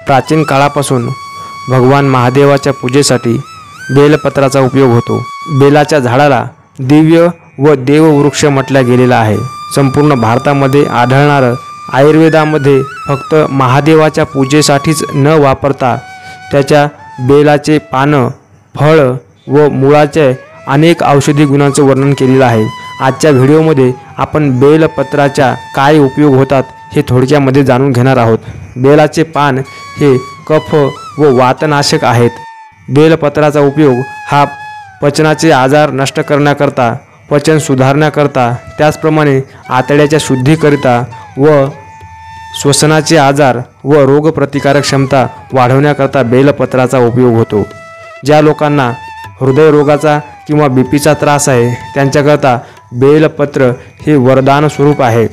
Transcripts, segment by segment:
प्राचीन काळापासून भगवान महादेवाच्या पूजेसाठी बेलपत्राचा उपयोग होतो। बेलाच्या झाडाला दिव्य व देववृक्ष म्हटलं गेलेलं आहे। संपूर्ण भारतामध्ये आढळणारं आयुर्वेदामध्ये फक्त महादेवाच्या पूजेसाठीच न वापरता त्याच्या बेलाचे पानं, फळ व मुळाचे अनेक औषधी गुणांचं वर्णन केलेलं आहे। आजच्या व्हिडिओमध्ये आपण बेलपत्राच्या काय उपयोग होतात हे थोडक्यामध्ये जाणून घेणार आहोत। बेलाचे पान हे कफ व वातनाशक आहेत। बेलपत्राचा उपयोग हा पचनाचे आजार नष्ट करण्याकरता, पचन सुधारण्याकरता, त्याचप्रमाणे आतड्याच्या शुद्धीकरिता व श्वसनाचे आजार व रोगप्रतिकारक क्षमता वाढवण्याकरता बेलपत्राचा उपयोग होतो। ज्या लोकांना हृदयरोगाचा किंवा बीपीचा त्रास आहे त्यांच्याकरता बेलपत्र हे वरदान स्वरूप आहे।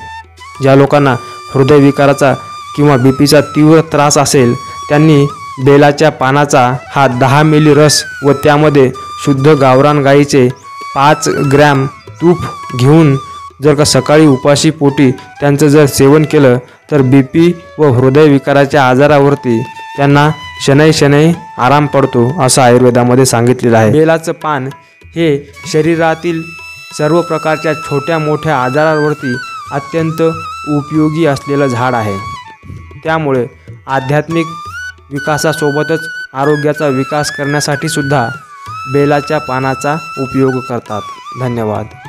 ज्या लोकांना हृदयविकाराचा किंवा बीपीचा तीव्र त्रास असेल त्यांनी बेलाच्या पानाचा हा 10 मिली रस व त्यामध्ये शुद्ध गावरान गाईचे 5 ग्रॅम तूप घेऊन जर का सकाळी उपाशी पोटी त्यांचं जर सेवन केलं तर बीपी व हृदयविकाराच्या आजारावरती त्यांना शनैशनै आराम पडतो असं आयुर्वेदामध्ये सांगितलेलं आहे। बेलाचं पान हे शरीरातील सर्व प्रकारच्या छोट्या मोठ्या आजारांवरती अत्यंत उपयोगी असलेलं झाड आहे। त्यामुळे आध्यात्मिक विकासासोबतच आरोग्याचा विकास करण्यासाठी सुद्धा बेलाच्या पानाचा उपयोग करतात। धन्यवाद।